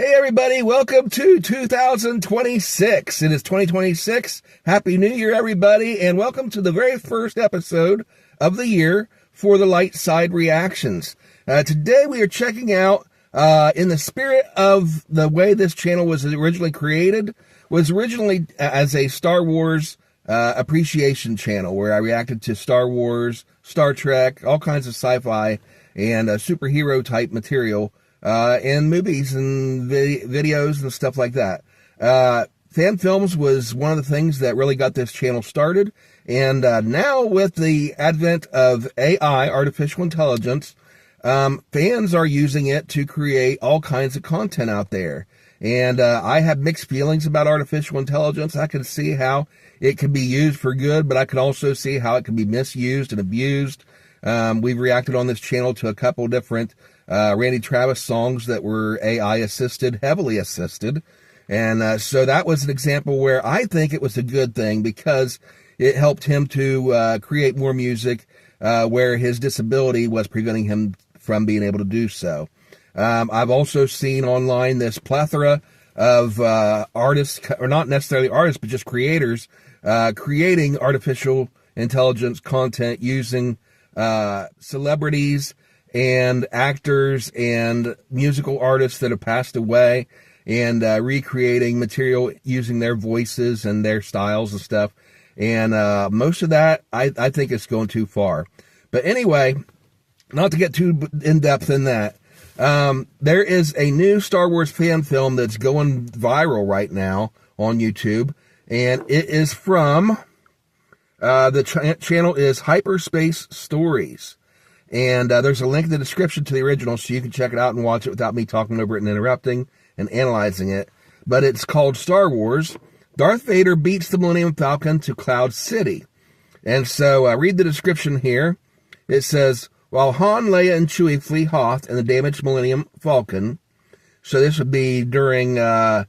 Hey everybody, welcome to 2026. It is 2026. Happy New Year everybody, and welcome to the very first episode of the year for the Light Side Reactions. Today we are checking out, in the spirit of the way this channel was originally created, was originally as a Star Wars appreciation channel where I reacted to Star Wars, Star Trek, all kinds of sci-fi and superhero type material and movies and videos and stuff like that. Fan films was one of the things that really got this channel started. And now with the advent of AI, artificial intelligence, fans are using it to create all kinds of content out there. And I have mixed feelings about artificial intelligence. I can see how it can be used for good, but I can also see how it can be misused and abused. We've reacted on this channel to a couple different Randy Travis songs that were AI assisted, heavily assisted. And so that was an example where I think it was a good thing because it helped him to create more music where his disability was preventing him from being able to do so. I've also seen online this plethora of artists, or not necessarily artists, but just creators, creating artificial intelligence content using celebrities and actors and musical artists that have passed away and recreating material using their voices and their styles and stuff. And most of that, I think it's going too far. But anyway, not to get too in-depth in that, there is a new Star Wars fan film that's going viral right now on YouTube, and it is from, the channel is Hyperspace Stories. And there's a link in the description to the original so you can check it out and watch it without me talking over it and interrupting and analyzing it. But it's called Star Wars. Darth Vader beats the Millennium Falcon to Cloud City. And so read the description here. It says, while Han, Leia, and Chewie flee Hoth and the damaged Millennium Falcon, so this would be during The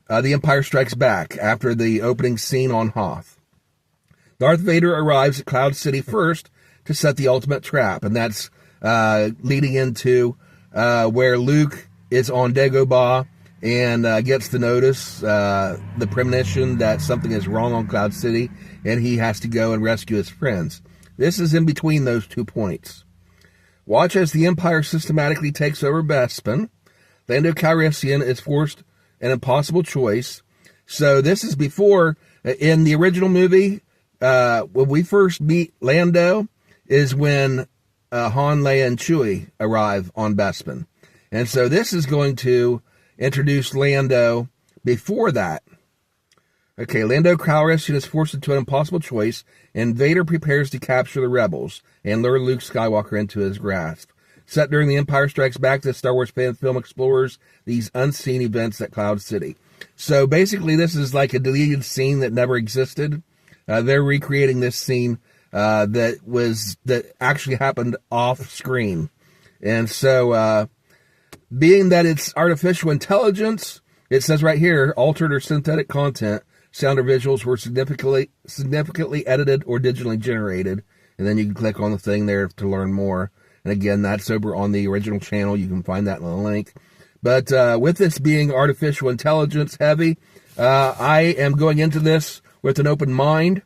Empire Strikes Back, after the opening scene on Hoth. Darth Vader arrives at Cloud City first to set the ultimate trap, and that's leading into where Luke is on Dagobah and gets the notice, the premonition that something is wrong on Cloud City, and he has to go and rescue his friends. This is in between those 2 points. Watch as the Empire systematically takes over Bespin. Lando Calrissian is forced an impossible choice. So this is before, in the original movie, when we first meet Lando, is when Han, Leia, and Chewie arrive on Bespin. And so this is going to introduce Lando before that. Okay, Lando Calrissian is forced into an impossible choice, and Vader prepares to capture the rebels and lure Luke Skywalker into his grasp. Set during The Empire Strikes Back, this Star Wars fan film explores these unseen events at Cloud City. So basically this is like a deleted scene that never existed. They're recreating this scene that actually happened off screen. And so, being that it's artificial intelligence, it says right here, altered or synthetic content, sound or visuals were significantly edited or digitally generated. And then you can click on the thing there to learn more. And again, that's over on the original channel. You can find that in the link. But, with this being artificial intelligence heavy, I am going into this with an open mind.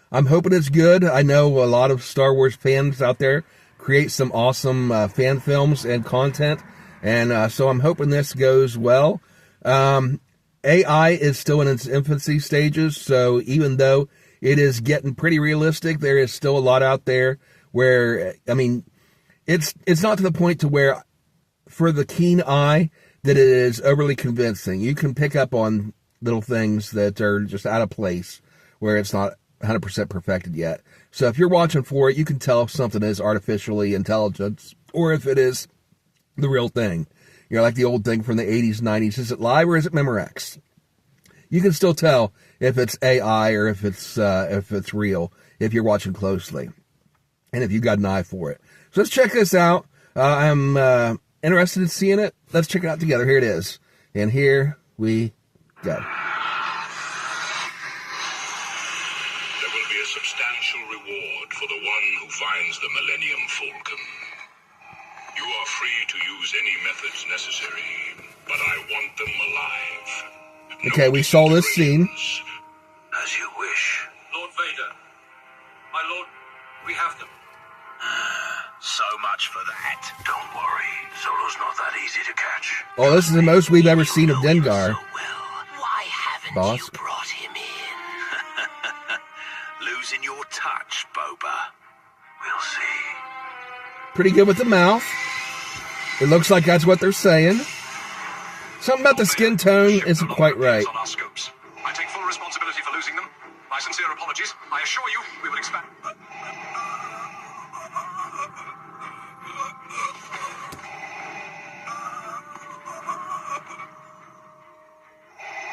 I'm hoping it's good. I know a lot of Star Wars fans out there create some awesome fan films and content, and so I'm hoping this goes well. AI is still in its infancy stages, so even though it is getting pretty realistic, there is still a lot out there where, I mean, it's not to the point to where, for the keen eye, that it is overly convincing. You can pick up on little things that are just out of place, where it's not 100% perfected yet. So if you're watching for it, you can tell if something is artificially intelligent or if it is the real thing. You know, like the old thing from the 80s, 90s. Is it live or is it Memorex? You can still tell if it's AI or if it's real if you're watching closely and if you've got an eye for it. So let's check this out. I'm interested in seeing it. Let's check it out together. Here it is. And here we go. Substantial reward for the one who finds the Millennium Falcon. You are free to use any methods necessary. but I want them alive. Okay, we saw this scene. As you wish. Lord Vader. My lord, we have them. So much for that. Don't worry, Solo's not that easy to catch. Oh, this is the most we've ever seen of Dengar. So well. Why haven't Boss. you brought him in? Losing your touch, Boba. We'll see. Pretty good with the mouth. It looks like that's what they're saying. Something about the skin tone isn't quite right. On our scopes. I take full responsibility for losing them. My sincere apologies. I assure you, we will expand.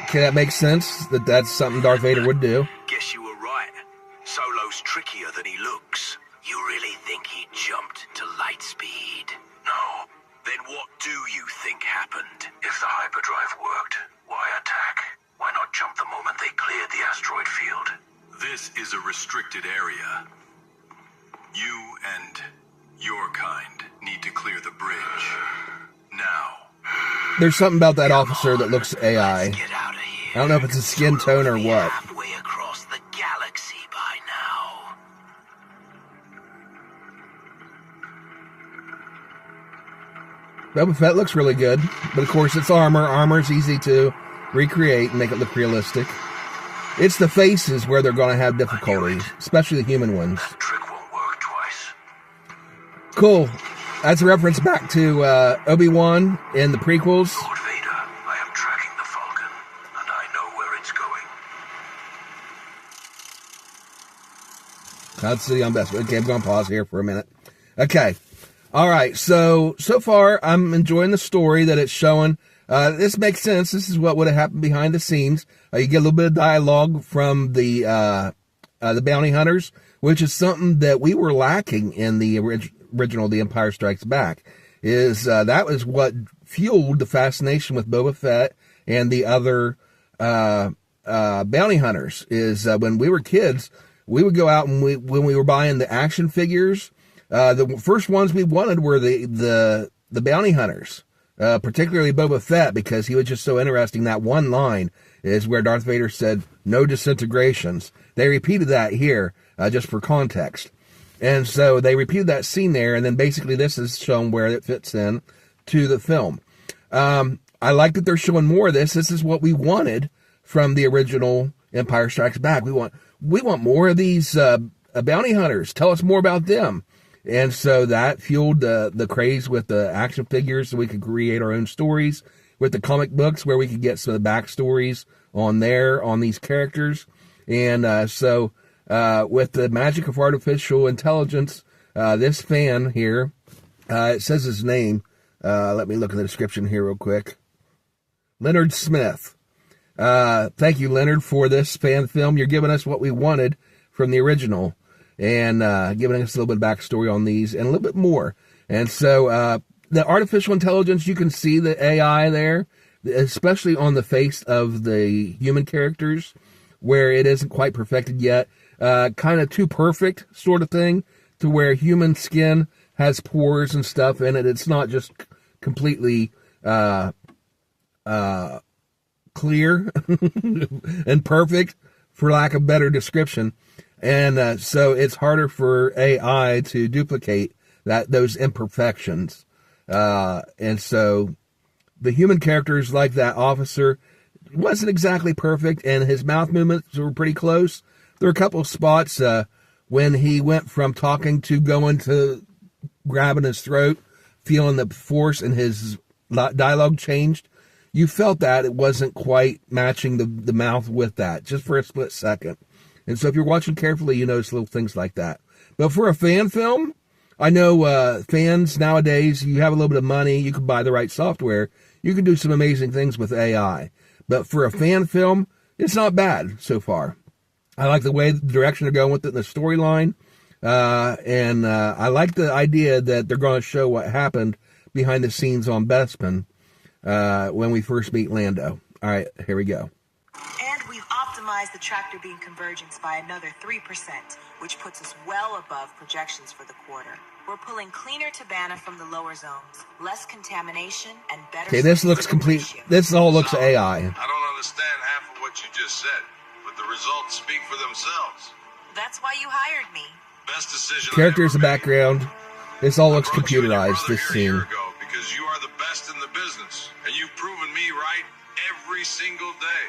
Okay, that makes sense. That's something Darth Vader would do. Guess you were right. Solo's trickier than he looks. You really think he jumped to light speed? No. Then what do you think happened? If the hyperdrive worked, why attack? Why not jump the moment they cleared the asteroid field? This is a restricted area. You and your kind need to clear the bridge. Now. There's something about that officer that looks AI. Let's get out of here. I don't know if it's a skin tone or what. Halfway across the galaxy by now. Boba Fett looks really good, but of course it's armor. Armor's easy to recreate and make it look realistic. It's the faces where they're going to have difficulties, especially the human ones. That trick won't work twice. Cool. That's a reference back to Obi-Wan in the prequels. Lord Vader, I am tracking the Falcon, and I know where it's going. Let's see on Bespin. Okay, I'm going to pause here for a minute. Okay. All right. So far, I'm enjoying the story that it's showing. This makes sense. This is what would have happened behind the scenes. You get a little bit of dialogue from the bounty hunters, which is something that we were lacking in the original The Empire Strikes Back. That was what fueled the fascination with Boba Fett and the other bounty hunters. When we were kids, we would go out and when we were buying the action figures, the first ones we wanted were the bounty hunters. Particularly Boba Fett, because he was just so interesting. That one line is where Darth Vader said, "No disintegrations." They repeated that here, just for context. And so they repeated that scene there, and then basically this is shown where it fits in to the film. I like that they're showing more of this. This is what we wanted from the original Empire Strikes Back. We want more of these bounty hunters. Tell us more about them. And so that fueled the craze with the action figures, so we could create our own stories, with the comic books where we could get some of the backstories on these characters. And so with the magic of artificial intelligence, this fan here, it says his name. Let me look at the description here real quick. Leonard Smith. Thank you, Leonard, for this fan film. You're giving us what we wanted from the original, and giving us a little bit of backstory on these and a little bit more. And so the artificial intelligence, you can see the AI there, especially on the face of the human characters, where it isn't quite perfected yet. Kind of too perfect sort of thing, to where human skin has pores and stuff in it. It's not just completely clear and perfect, for lack of better description. And so it's harder for AI to duplicate those imperfections. And so the human characters, like that officer, wasn't exactly perfect, and his mouth movements were pretty close. There were a couple of spots when he went from talking to going to grabbing his throat, feeling the force, and his dialogue changed. You felt that it wasn't quite matching the mouth with that, just for a split second. And so if you're watching carefully, you notice little things like that. But for a fan film, I know fans nowadays, you have a little bit of money, you can buy the right software, you can do some amazing things with AI. But for a fan film, it's not bad so far. I like the direction they're going with it in the storyline. And I like the idea that they're going to show what happened behind the scenes on Bespin when we first meet Lando. All right, here we go. And we've optimized the tractor beam convergence by another 3%, which puts us well above projections for the quarter. We're pulling cleaner Tabana from the lower zones, less contamination, and better. Okay, this looks complete. This all looks AI. I don't understand half of what you just said, but the results speak for themselves. That's why you hired me. Best decision. Characters in the I ever made. background. This all looks I brought you and your computerized, brother this here a year scene. ago because you are the best in the business, and you've proven me right every single day.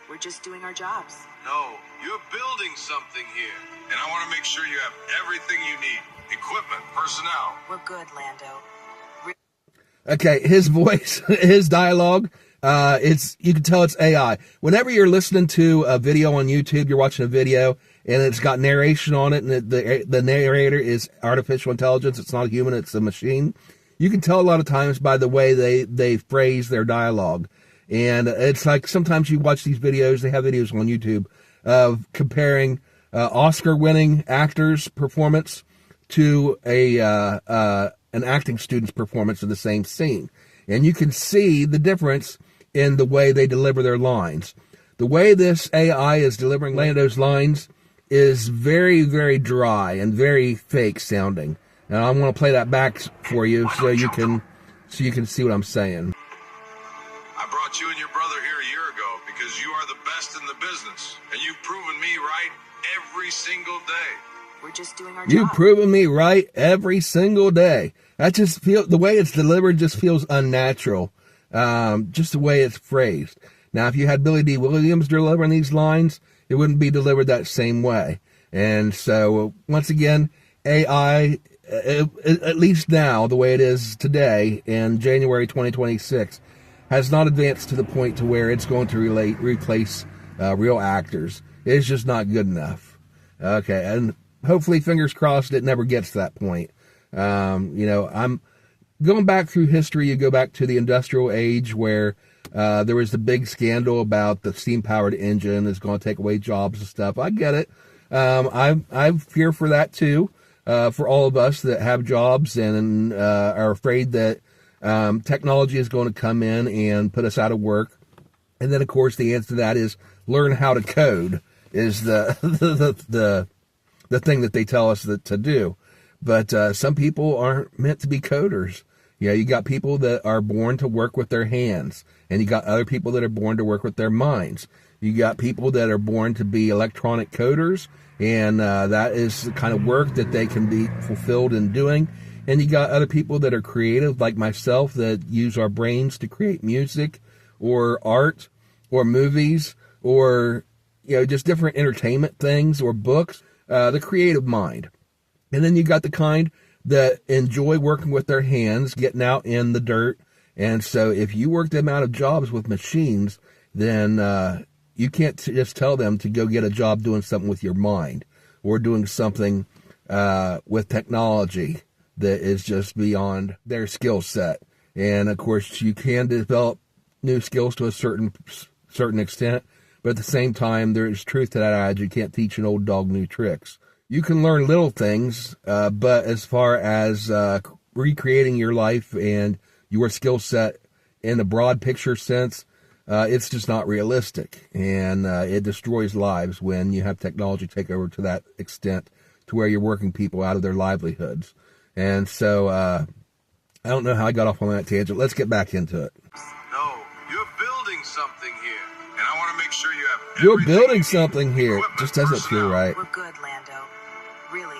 We're just doing our jobs. No, you're building something here, and I want to make sure you have everything you need: equipment, personnel. We're good, Lando. Okay, his voice, his dialogue, you can tell it's AI. Whenever you're listening to a video on YouTube, you're watching a video, and it's got narration on it, and the narrator is artificial intelligence. It's not a human, it's a machine. You can tell a lot of times by the way they phrase their dialogue. And it's like sometimes you watch these videos, they have videos on YouTube of comparing Oscar-winning actors' performance to an acting student's performance of the same scene. And you can see the difference in the way they deliver their lines. The way this AI is delivering Lando's lines is very, very dry and very fake sounding. And I want to play that back for you so you can see what I'm saying. I brought you and your brother here a year ago because you are the best in the business, and you've proven me right every single day. We're just doing our You've job. proven me right every single day. That just the way it's delivered just feels unnatural. Just the way it's phrased. Now, if you had Billy D. Williams delivering these lines, it wouldn't be delivered that same way. And so, once again, AI, at least now, the way it is today in January 2026, has not advanced to the point to where it's going to replace real actors. It's just not good enough. Okay, and hopefully, fingers crossed, it never gets to that point. I'm going back through history. You go back to the industrial age where there was the big scandal about the steam-powered engine is going to take away jobs and stuff. I get it. I fear for that too, for all of us that have jobs and are afraid that technology is going to come in and put us out of work. And then, of course, the answer to that is learn how to code is the thing that they tell us to do. But some people aren't meant to be coders. You got people that are born to work with their hands, and you got other people that are born to work with their minds. You got people that are born to be electronic coders, and that is the kind of work that they can be fulfilled in doing. And you got other people that are creative, like myself, that use our brains to create music or art or movies or, just different entertainment things or books, the creative mind. And then you got the kind that enjoy working with their hands, getting out in the dirt. And so if you work them out of jobs with machines, then you can't just tell them to go get a job doing something with your mind or doing something with technology that is just beyond their skill set. And of course, you can develop new skills to a certain extent, but at the same time, there is truth to that adage: you can't teach an old dog new tricks. You can learn little things, but as far as recreating your life and your skill set in a broad picture sense, it's just not realistic. And it destroys lives when you have technology take over to that extent to where you're working people out of their livelihoods. And so I don't know how I got off on that tangent. Let's get back into it. No, you're building something here, and I want to make sure you have You're everything building you need. something here. Equipment, Just doesn't feel personnel. right. We're good, Lando. Really.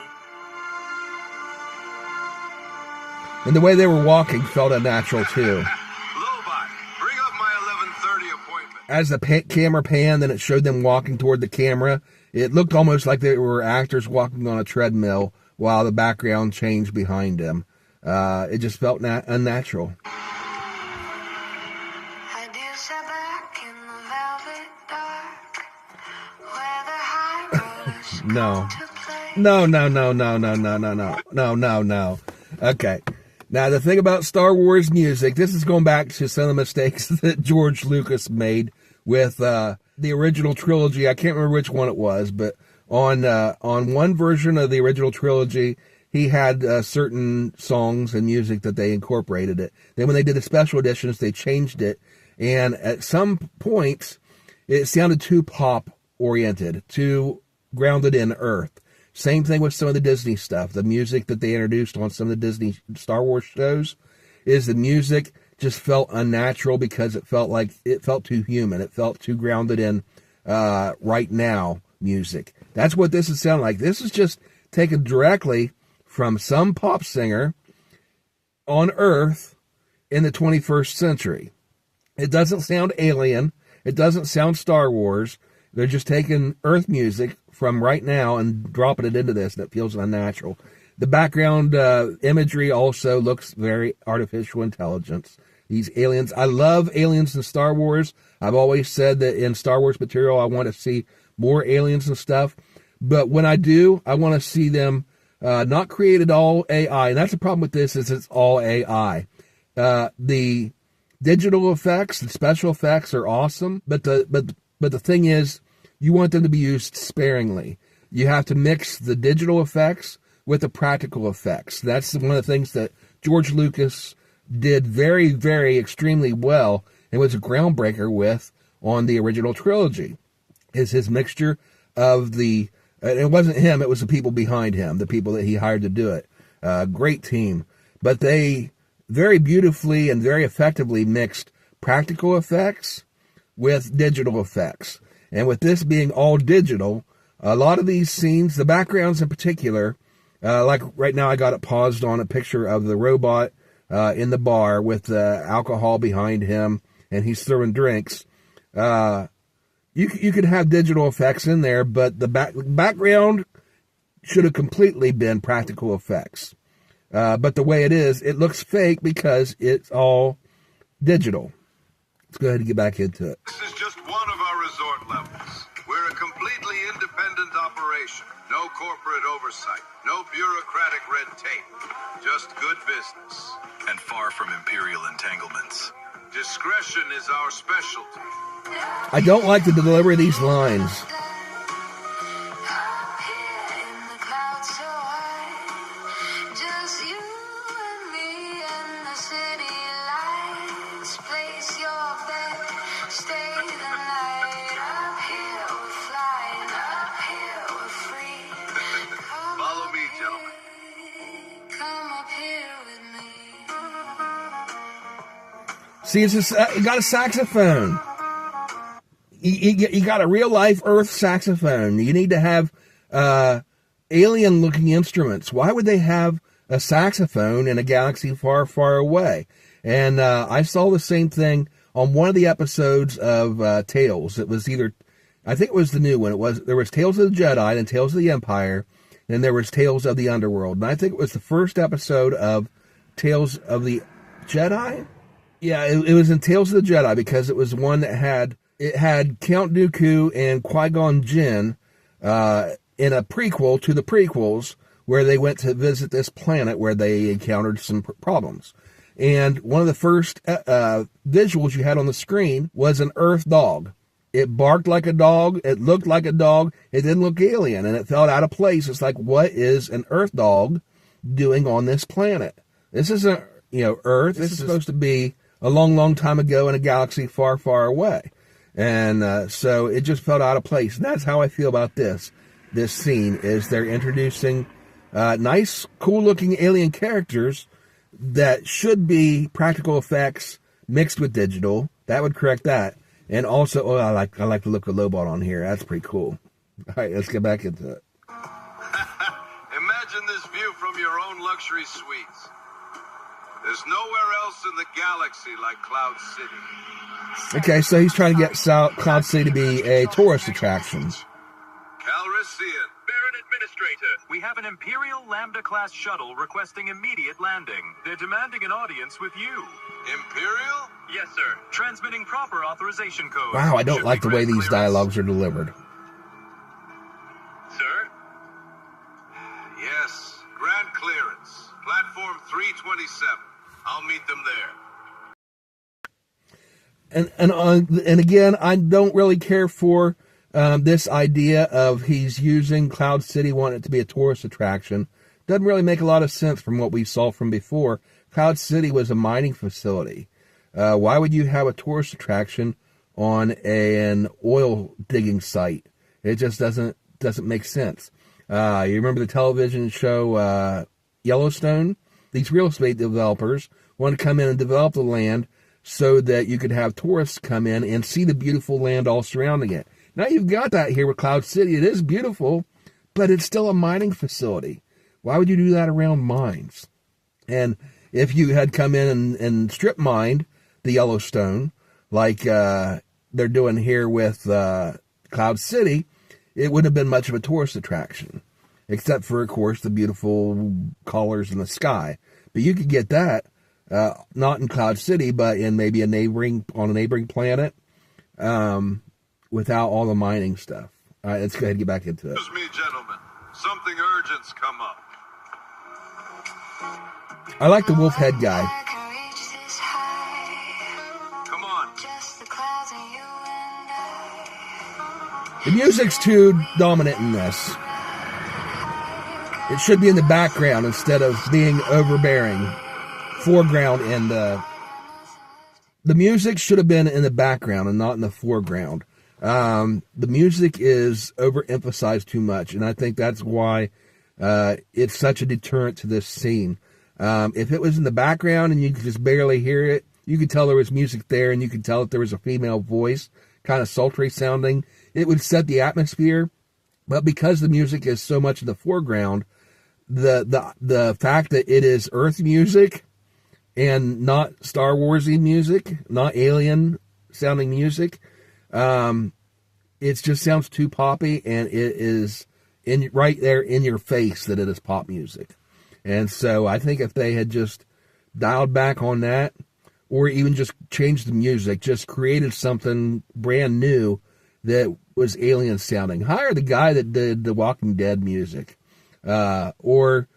And the way they were walking felt unnatural too. Lobot, bring up my 11:30 appointment. As the camera panned, then it showed them walking toward the camera. It looked almost like they were actors walking on a treadmill while the background changed behind them. It just felt unnatural. I do sit back in the velvet dark, where the high rollers No. come to play. No. Okay. Now, the thing about Star Wars music, this is going back to some of the mistakes that George Lucas made with the original trilogy. I can't remember which one it was, but on one version of the original trilogy, he had certain songs and music that they incorporated it. Then when they did the special editions, they changed it. And at some points, it sounded too pop-oriented, too grounded in Earth. Same thing with some of the Disney stuff. The music that they introduced on some of the Disney Star Wars shows is the music just felt unnatural because it felt too human. It felt too grounded in right now music. That's what this is sounding like. This is just taken directly from some pop singer on Earth in the 21st century. It doesn't sound alien. It doesn't sound Star Wars. They're just taking Earth music from right now and dropping it into this, and it feels unnatural. The background imagery also looks very artificial intelligence. These aliens, I love aliens in Star Wars. I've always said that in Star Wars material, I want to see more aliens and stuff. But when I do, I want to see them not created all AI. And that's the problem with this, is it's all AI. The digital effects, the special effects are awesome, but the thing is, you want them to be used sparingly. You have to mix the digital effects with the practical effects. That's one of the things that George Lucas did very, very extremely well and was a groundbreaker with on the original trilogy, is his mixture of the, and it wasn't him, it was the people behind him, the people that he hired to do it. Great team. But they very beautifully and very effectively mixed practical effects with digital effects. And with this being all digital, a lot of these scenes, the backgrounds in particular, like right now I got it paused on a picture of the robot in the bar with the alcohol behind him, and he's throwing drinks. You could have digital effects in there, but the background should have completely been practical effects. But the way it is, it looks fake because it's all digital. Let's go ahead and get back into it. This is just one of our resort levels. We're a completely independent operation. No corporate oversight. No bureaucratic red tape. Just good business. And far from imperial entanglements. Discretion is our specialty. I don't like the delivery of these lines. See, you got a saxophone. You got a real life Earth saxophone. You need to have alien looking instruments. Why would they have a saxophone in a galaxy far, far away? And I saw the same thing on one of the episodes of Tales. It was I think it was the new one. There was Tales of the Jedi and Tales of the Empire, and there was Tales of the Underworld. And I think it was the first episode of Tales of the Jedi. Yeah, it was in Tales of the Jedi because it was one that had Count Dooku and Qui-Gon Jinn in a prequel to the prequels, where they went to visit this planet where they encountered some problems. And one of the first visuals you had on the screen was an Earth dog. It barked like a dog. It looked like a dog. It didn't look alien, and it felt out of place. It's like, what is an Earth dog doing on this planet? This isn't, Earth. This is supposed to be a long, long time ago in a galaxy far, far away. And so it just felt out of place. And that's how I feel about this scene, is they're introducing nice, cool-looking alien characters that should be practical effects mixed with digital. That would correct that. And also, I like the look of Lobot on here. That's pretty cool. All right, let's get back into it. Imagine this view from your own luxury suites. There's nowhere else in the galaxy like Cloud City. Okay, so he's trying to get Cloud City to be a tourist attraction. Calrissian. Baron Administrator, we have an Imperial Lambda-class shuttle requesting immediate landing. They're demanding an audience with you. Imperial? Yes, sir. Transmitting proper authorization code. Wow, I don't like the way these dialogues are delivered. Sir? Yes, grand clearance. Platform 327. I'll meet them there. And again, I don't really care for this idea of he's using Cloud City, wanting it to be a tourist attraction. Doesn't really make a lot of sense from what we saw from before. Cloud City was a mining facility. Why would you have a tourist attraction on an oil digging site? It just doesn't make sense. You remember the television show Yellowstone? These real estate developers wanted to come in and develop the land so that you could have tourists come in and see the beautiful land all surrounding it. Now you've got that here with Cloud City. It is beautiful, but it's still a mining facility. Why would you do that around mines? And if you had come in and strip mined the Yellowstone, like they're doing here with Cloud City, it wouldn't have been much of a tourist attraction, except for, of course, the beautiful colors in the sky. But you could get that, not in Cloud City, but in maybe on a neighboring planet, without all the mining stuff. All right, let's go ahead and get back into it. Excuse me, gentlemen. Something urgent's come up. I like the wolf head guy. I can reach this high. Come on. Just the clouds and you and I. The music's too dominant in this. It should be in the background instead of being overbearing. Foreground and the music should have been in the background and not in the foreground. The music is overemphasized too much, and I think that's why it's such a deterrent to this scene. If it was in the background and you could just barely hear it, you could tell there was music there, and you could tell that there was a female voice, kind of sultry sounding. It would set the atmosphere. But because the music is so much in the foreground, the fact that it is Earth music and not Star Warsy music, not alien sounding music, it just sounds too poppy, and it is right there in your face that it is pop music. And so I think if they had just dialed back on that, or even just changed the music, just created something brand new that was alien sounding. Hire the guy that did the Walking Dead music, or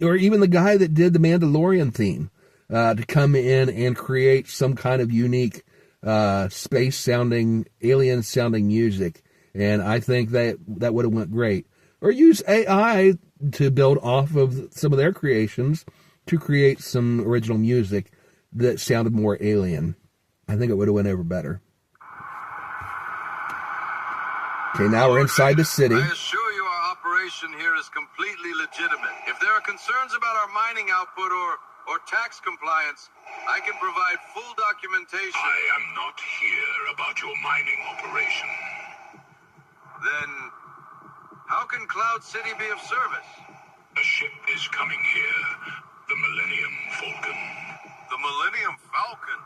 even the guy that did the Mandalorian theme, to come in and create some kind of unique space sounding, alien sounding music. And I think that would have went great. Or use AI to build off of some of their creations to create some original music that sounded more alien. I think it would have went over better. Okay, now we're inside the city. I assure you our operation here is completely legitimate. If there are concerns about our mining output or tax compliance, I can provide full documentation. I am not here about your mining operation. Then how can Cloud City be of service? A ship is coming here, the Millennium Falcon. The Millennium Falcon?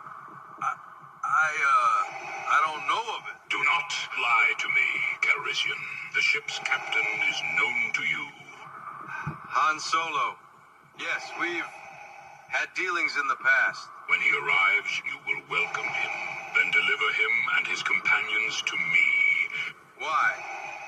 I don't know of it. Do not lie to me, Calrissian. The ship's captain is known to you. Han Solo. Yes, we've had dealings in the past. When he arrives, you will welcome him, then deliver him and his companions to me. Why?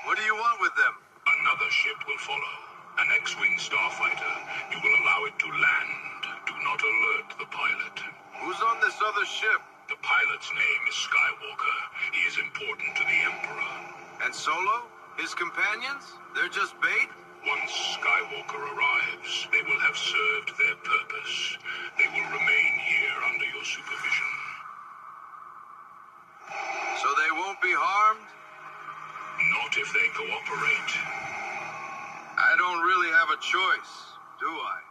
What do you want with them? Another ship will follow. An X-Wing starfighter. You will allow it to land. Do not alert the pilot. Who's on this other ship? The pilot's name is Skywalker. He is important to the Emperor. And Solo? His companions? They're just bait? Once Skywalker arrives, they will have served their purpose. They will remain here under your supervision. So they won't be harmed? Not if they cooperate. I don't really have a choice, do I?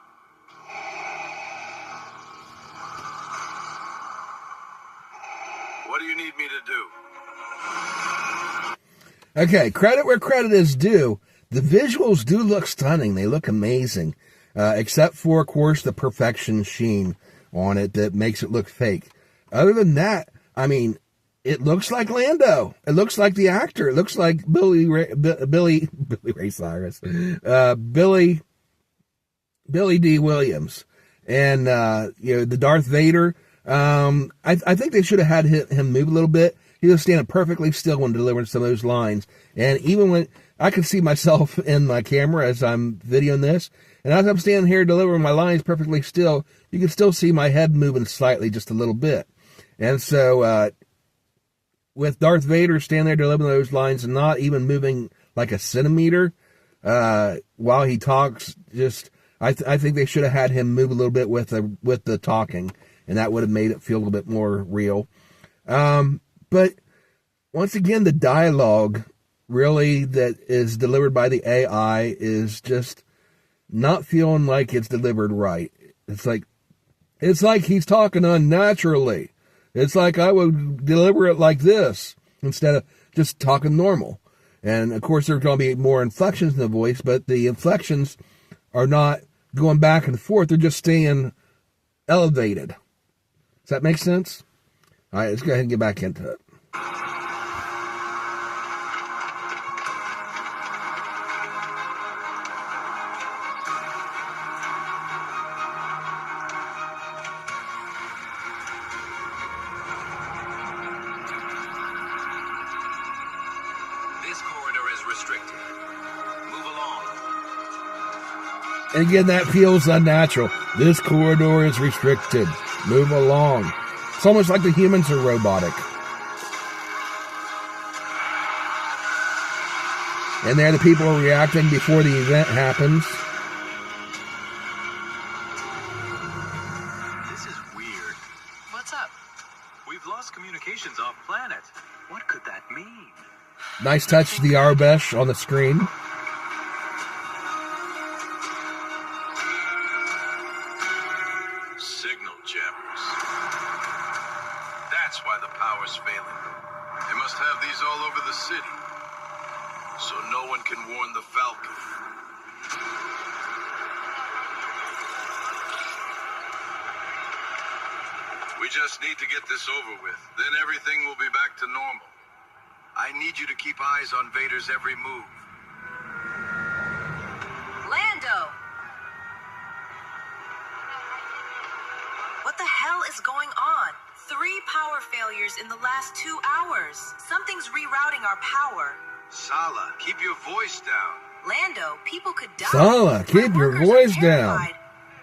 What do you need me to do? Okay, credit where credit is due. The visuals do look stunning. They look amazing. Except for, of course, the perfection sheen on it that makes it look fake. Other than that, I mean, it looks like Lando. It looks like the actor. It looks like Billy Ray Cyrus. Billy D. Williams. And, the Darth Vader. I think they should have had him move a little bit. He was standing perfectly still when delivering some of those lines. And even when I could see myself in my camera as I'm videoing this, and as I'm standing here delivering my lines perfectly still, you can still see my head moving slightly just a little bit. And so, with Darth Vader standing there delivering those lines and not even moving like a centimeter, while he talks, I think they should have had him move a little bit with the talking, and that would have made it feel a little bit more real. But once again, the dialogue really that is delivered by the AI is just not feeling like it's delivered right. It's like he's talking unnaturally. It's like I would deliver it like this instead of just talking normal. And of course, there's going to be more inflections in the voice, but the inflections are not going back and forth. They're just staying elevated. Does that make sense? All right, let's go ahead and get back into it. And again, that feels unnatural. This corridor is restricted. Move along. It's almost like the humans are robotic. And there the people are reacting before the event happens. This is weird. What's up? We've lost communications off planet. What could that mean? Nice touch to the Arbesh on the screen. Signal jammers. That's why the power's failing. They must have these all over the city, so no one can warn the Falcon. We just need to get this over with. Then everything will be back to normal. I need you to keep eyes on Vader's every move. Lando! What the hell is going on? 3 power failures in the last 2 hours. Something's rerouting our power. Sala, keep your voice down. Lando, people could die. Sala, keep My your workers voice are down. terrified.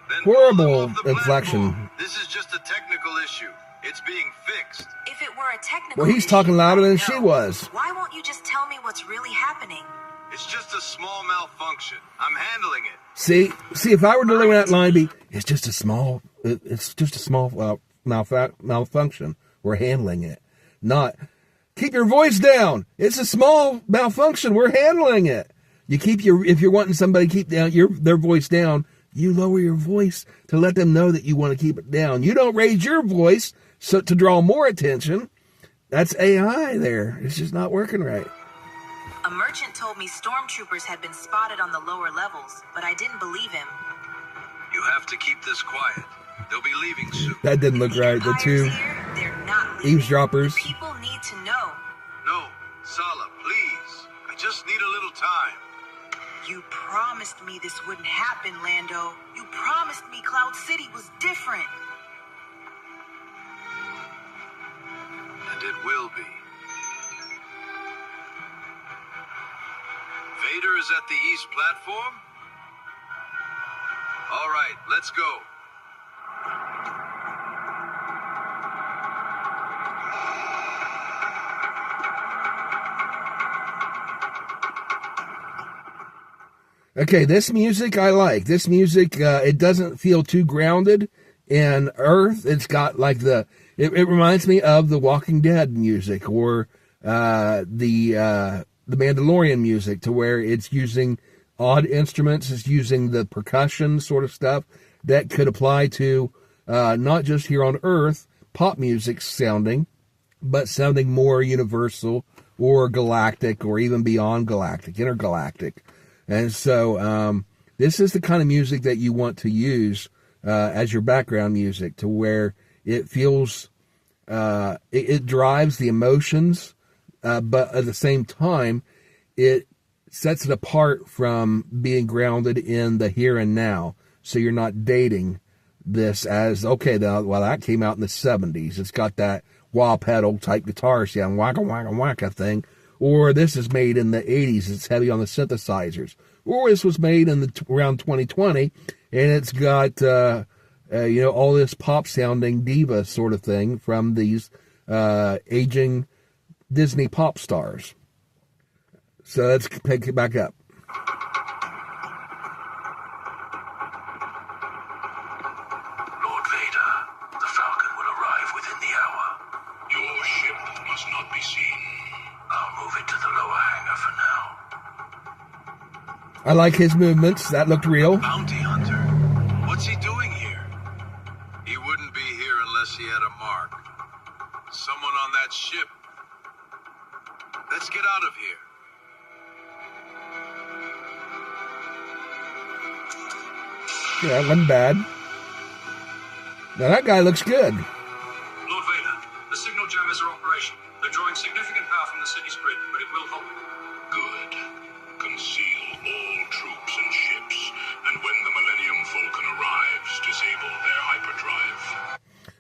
Then pull them Horrible off the inflection. platform. This is just a technical issue. It's being fixed. If it were a technical Well, he's issue, talking louder than I she know. was. Why won't you just tell me what's really happening? It's just a small malfunction. I'm handling it. See, if I were delivering that line, it's just a small malfunction. We're handling it. Not, keep your voice down. It's a small malfunction. We're handling it. If you're wanting somebody to keep their voice down, you lower your voice to let them know that you want to keep it down. You don't raise your voice to draw more attention. That's AI there. It's just not working right. A merchant told me stormtroopers had been spotted on the lower levels, but I didn't believe him. You have to keep this quiet. They'll be leaving soon. That didn't look right. The Empire's two here, they're not leaving. eavesdroppers. The people need to know. No, Sala, please. I just need a little time. You promised me this wouldn't happen, Lando. You promised me Cloud City was different. And it will be. Vader is at the east platform? All right, let's go. Okay, this music I like. This music, it doesn't feel too grounded in Earth. It's got like it reminds me of the Walking Dead music or the Mandalorian music, to where it's using odd instruments, it's using the percussion sort of stuff that could apply to not just here on Earth, pop music sounding, but sounding more universal or galactic or even beyond galactic, intergalactic. And so this is the kind of music that you want to use as your background music, to where it feels, it drives the emotions, but at the same time, it sets it apart from being grounded in the here and now. So you're not dating this as, okay, well, that came out in the 70s. It's got that wah pedal type guitar sound, waka, waka, waka thing. Or this is made in the 80s. It's heavy on the synthesizers. Or this was made in around 2020, and it's got, all this pop-sounding diva sort of thing from these aging Disney pop stars. So let's pick it back up. Lord Vader, the Falcon will arrive within the hour. Your ship must not be seen. I'll move it to the lower hangar for now. I like his movements. That looked real. Bounty hunter? What's he doing here? He wouldn't be here unless he had a mark. Someone on that ship. Let's get out of here. Yeah, that wasn't bad. Now that guy looks good. Lord Vader, the signal jammers are operational. They're drawing significant power from the city's grid, but it will hold. Good. Conceal all troops and ships, and when the Millennium Falcon arrives, disable their hyperdrive.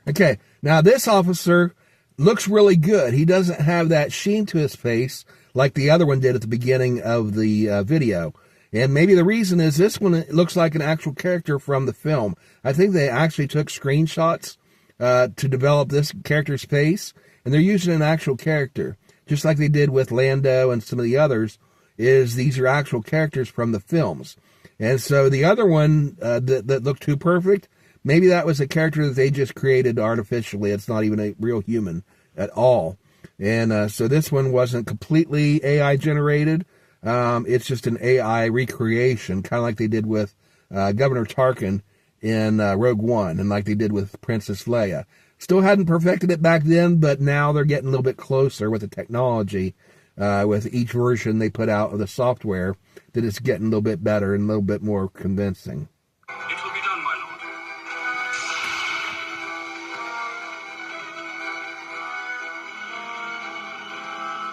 Okay, now this officer looks really good. He doesn't have that sheen to his face like the other one did at the beginning of the video. And maybe the reason is this one looks like an actual character from the film. I think they actually took screenshots to develop this character's face, and they're using an actual character, just like they did with Lando and some of the others. These are actual characters from the films. And so the other one that looked too perfect, maybe that was a character that they just created artificially. It's not even a real human at all. And so this one wasn't completely AI generated. It's just an AI recreation, kind of like they did with Governor Tarkin in Rogue One, and like they did with Princess Leia. Still hadn't perfected it back then, but now they're getting a little bit closer with the technology. With each version they put out of the software, that it's getting a little bit better and a little bit more convincing. It will be done, my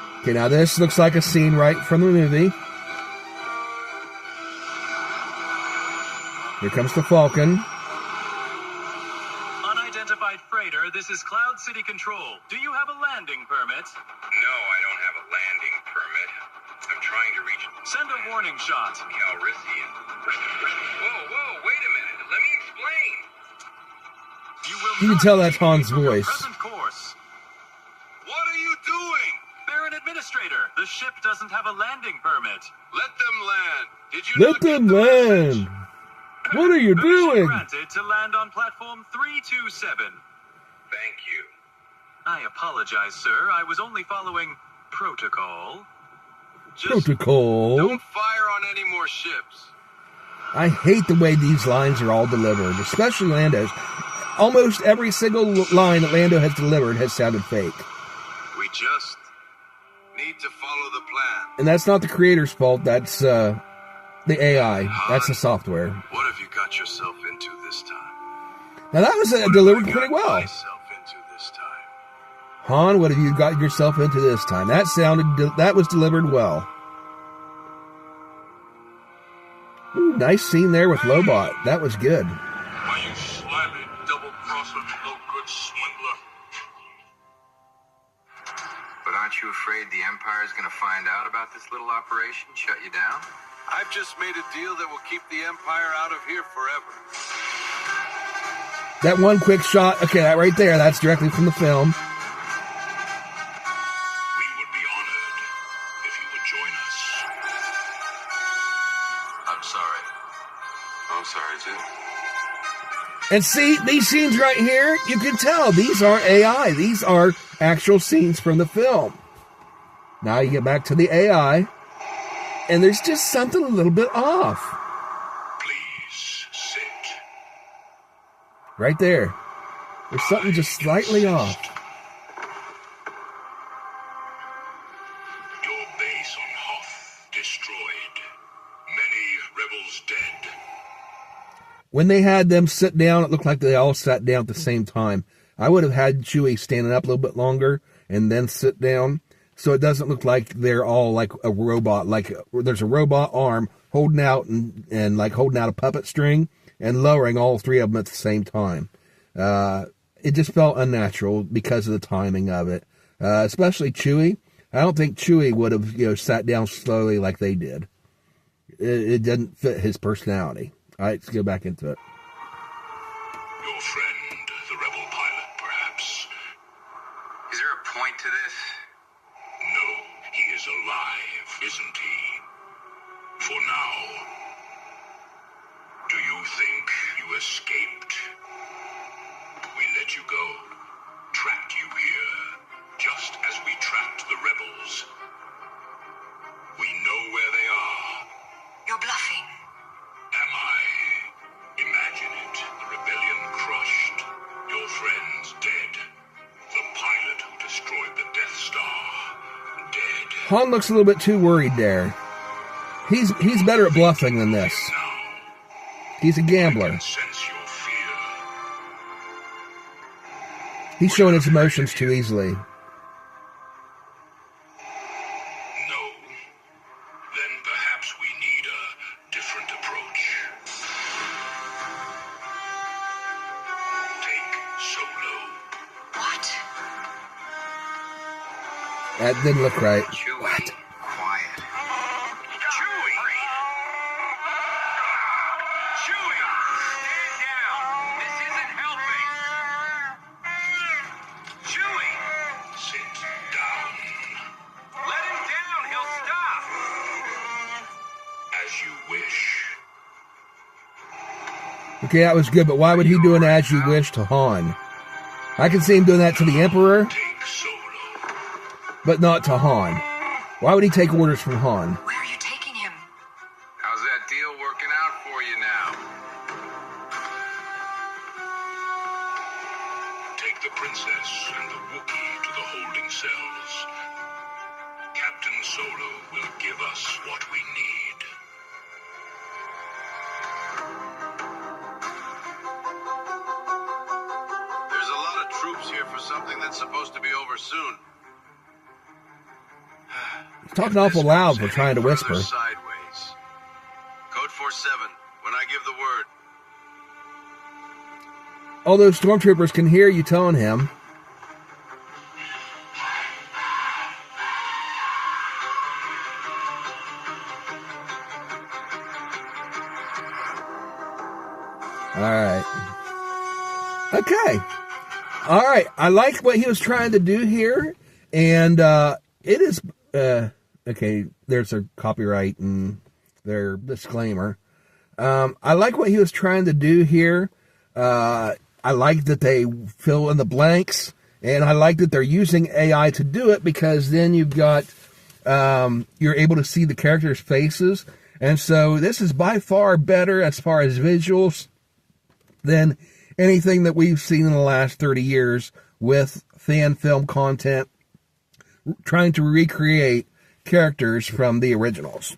lord. Okay, now this looks like a scene right from the movie. Here comes the Falcon. Unidentified freighter, this is Cloud City Control. Do you have a landing permit? No, I don't have a landing permit. I'm trying to reach Send a warning shot. Calrissian. Whoa, wait a minute. Let me explain. You can tell that's Han's voice. Present course. What are you doing? They're an administrator. The ship doesn't have a landing permit. Let them land. Did you Let not get them the land. message? What are you Permission doing? granted to land on platform 327. Thank you. I apologize, sir. I was only following protocol. Just Protocol. Don't fire on any more ships. I hate the way these lines are all delivered, especially Lando's. Almost every single line that Lando has delivered has sounded fake. We just need to follow the plan. And that's not the creator's fault, that's the AI. That's the software. What have you got yourself into this time? Now that was What have delivered I pretty got well. myself into this time? Han, what have you got yourself into this time? That was delivered well. Ooh, nice scene there with Lobot. That was good. Why, you slimy, double-crossing, no-good swindler. But aren't you afraid the Empire's gonna find out about this little operation, shut you down? I've just made a deal that will keep the Empire out of here forever. That one quick shot, okay, that right there, that's directly from the film. We would be honored if you would join us. I'm sorry. I'm sorry, too. And see, these scenes right here, you can tell these aren't AI. These are actual scenes from the film. Now you get back to the AI, and there's just something a little bit off. Please sit. Right there. There's something just slightly off. Your base on Hoth destroyed. Many rebels dead. When they had them sit down, it looked like they all sat down at the same time. I would have had Chewie standing up a little bit longer and then sit down, so it doesn't look like they're all like a robot. Like there's a robot arm holding out and like holding out a puppet string and lowering all three of them at the same time. It just felt unnatural because of the timing of it, especially Chewie. I don't think Chewie would have sat down slowly like they did. It didn't fit his personality. All right, let's go back into it. Your friend, the rebel pilot, perhaps. Is there a point to this? No, he is alive, isn't he? For now. Do you think you escaped? We let you go. Trapped you here. Just as we trapped the rebels. Han looks a little bit too worried there. He's better at bluffing than this. He's a gambler. He's showing his emotions too easily. No. Then perhaps we need a different approach. Take Solo. What? That didn't look right. Chewie, What? quiet. Chewie! Chewie! Stand down! This isn't helping! Chewie! Sit down. Let him down! He'll stop! As you wish. Okay, that was good, but why would he do an as you wish to Han? I can see him doing that to the Emperor, Take Solo. but not to Han. Why would he take orders from Han? Where are you taking him? How's that deal working out for you now? Take the princess and the Wookiee to the holding cells. Captain Solo will give us what we need. There's a lot of troops here for something that's supposed to be over soon. He's talking awful loud for trying to Further whisper. Sideways. Code 47, when I give the word. All those stormtroopers can hear you telling him. All right. Okay. All right. I like what he was trying to do here. And it is... okay, there's a copyright and their disclaimer. I like what he was trying to do here. I like that they fill in the blanks. And I like that they're using AI to do it, because then you've got... you're able to see the characters' faces. And so this is by far better as far as visuals than anything that we've seen in the last 30 years with fan film content trying to recreate characters from the originals.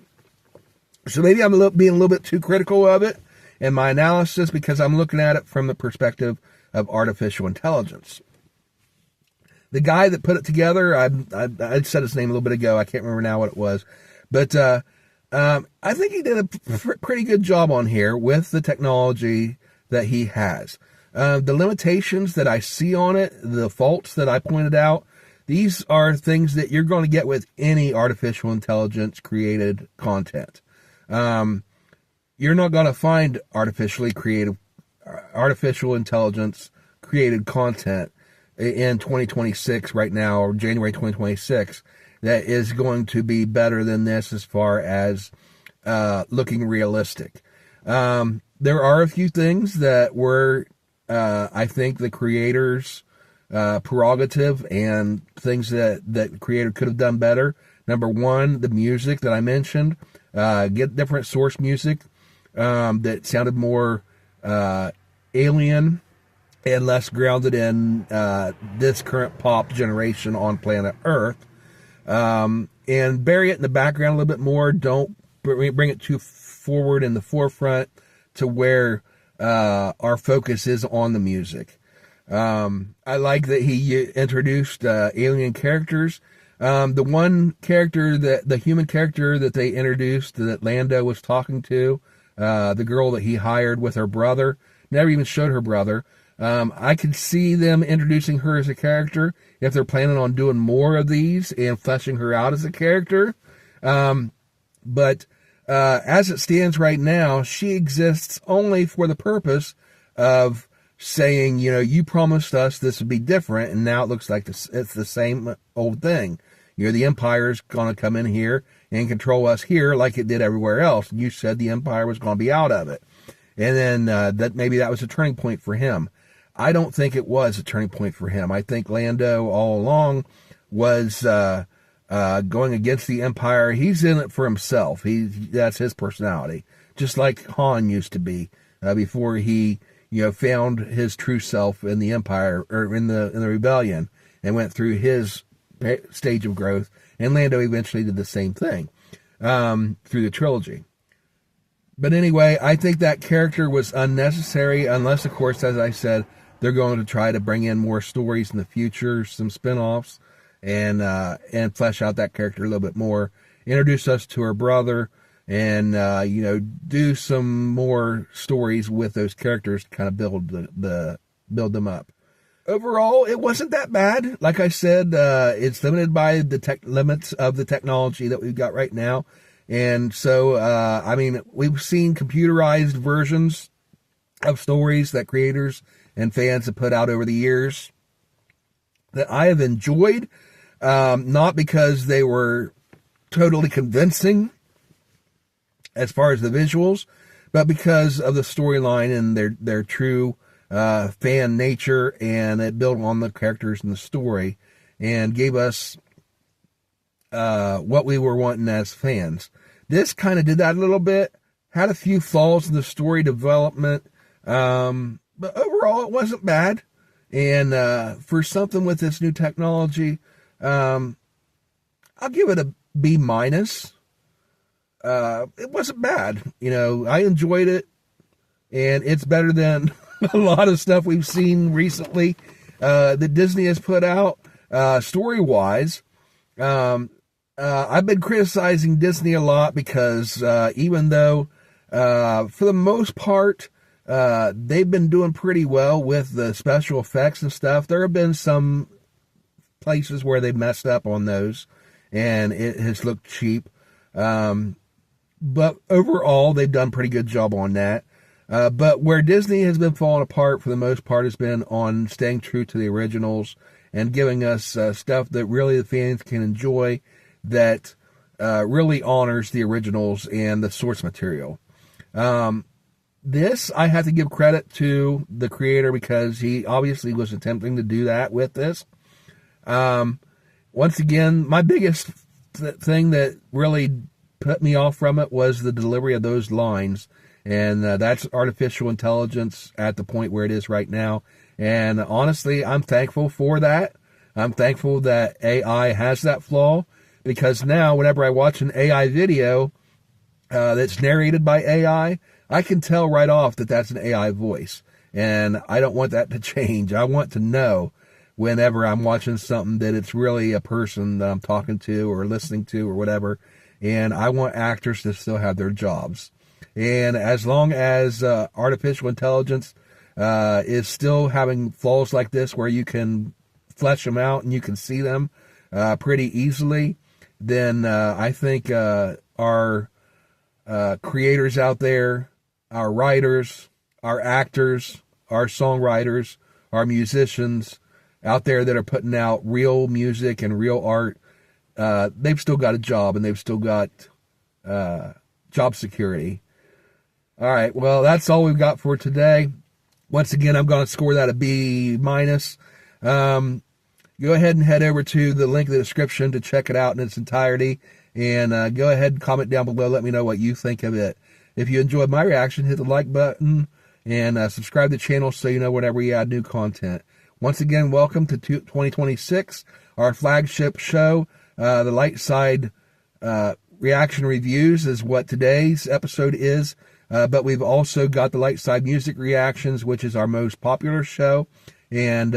So maybe I'm being a little bit too critical of it in my analysis, because I'm looking at it from the perspective of artificial intelligence. The guy that put it together, I said his name a little bit ago. I can't remember now what it was. But I think he did a pretty good job on here with the technology that he has. The limitations that I see on it, the faults that I pointed out, these are things that you're going to get with any artificial intelligence created content. You're not going to find artificial intelligence created content in 2026 right now, or January 2026, that is going to be better than this as far as looking realistic. There are a few things that were, I think, the creators' prerogative, and things that the creator could have done better. Number one, the music that I mentioned. Get different source music that sounded more alien and less grounded in this current pop generation on planet Earth. And bury it in the background a little bit more. Don't bring it too forward in the forefront to where our focus is on the music. I like that he introduced alien characters. The one character, the human character that they introduced, that Lando was talking to, the girl that he hired with her brother, never even showed her brother. I could see them introducing her as a character if they're planning on doing more of these and fleshing her out as a character. But as it stands right now, she exists only for the purpose of saying, you promised us this would be different, and now it looks like it's the same old thing. The Empire's going to come in here and control us here like it did everywhere else. You said the Empire was going to be out of it. And then that maybe that was a turning point for him. I don't think it was a turning point for him. I think Lando all along was going against the Empire. He's in it for himself. That's his personality, just like Han used to be before he found his true self in the Empire, or in the rebellion, and went through his stage of growth, and Lando eventually did the same thing through the trilogy. But anyway, I think that character was unnecessary, unless, of course, as I said, they're going to try to bring in more stories in the future, some spin-offs, and flesh out that character a little bit more, introduce us to her brother, and do some more stories with those characters to kind of build them up. Overall, it wasn't that bad. Like I said, it's limited by the limits of the technology that we've got right now. And so, we've seen computerized versions of stories that creators and fans have put out over the years that I have enjoyed, not because they were totally convincing as far as the visuals, but because of the storyline and their true fan nature, and it built on the characters in the story and gave us what we were wanting as fans. This kind of did that a little bit, had a few flaws in the story development, but overall it wasn't bad. And for something with this new technology, I'll give it a B-. It wasn't bad. I enjoyed it, and it's better than a lot of stuff we've seen recently that Disney has put out story-wise. I've been criticizing Disney a lot because even though for the most part they've been doing pretty well with the special effects and stuff, there have been some places where they messed up on those and it has looked cheap. But overall, they've done a pretty good job on that. But where Disney has been falling apart for the most part has been on staying true to the originals and giving us stuff that really the fans can enjoy, that really honors the originals and the source material. This, I have to give credit to the creator because he obviously was attempting to do that with this. Once again, my biggest thing that really put me off from it was the delivery of those lines. And that's artificial intelligence at the point where it is right now. And honestly, I'm thankful for that. I'm thankful that AI has that flaw, because now whenever I watch an AI video that's narrated by AI, I can tell right off that that's an AI voice. And I don't want that to change. I want to know whenever I'm watching something that it's really a person that I'm talking to or listening to or whatever. And I want actors to still have their jobs. And as long as artificial intelligence is still having flaws like this where you can flesh them out and you can see them pretty easily, then I think our creators out there, our writers, our actors, our songwriters, our musicians out there that are putting out real music and real art, they've still got a job and they've still got job security. All right, well, that's all we've got for today. Once again, I'm going to score that a B-. Go ahead and head over to the link in the description to check it out in its entirety. And go ahead and comment down below. Let me know what you think of it. If you enjoyed my reaction, hit the like button and subscribe to the channel so you know whenever we add new content. Once again, welcome to 2026, our flagship show. The Light Side Reaction Reviews is what today's episode is. But we've also got the Light Side Music Reactions, which is our most popular show. And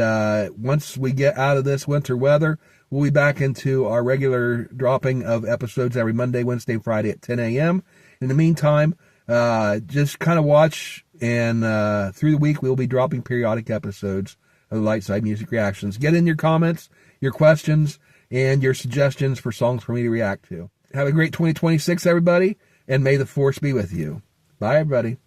once we get out of this winter weather, we'll be back into our regular dropping of episodes every Monday, Wednesday, Friday at 10 a.m. In the meantime, just kind of watch, and through the week, we'll be dropping periodic episodes of the Light Side Music Reactions. Get in your comments, your questions, and your suggestions for songs for me to react to. Have a great 2026, everybody, and may the Force be with you. Bye, everybody.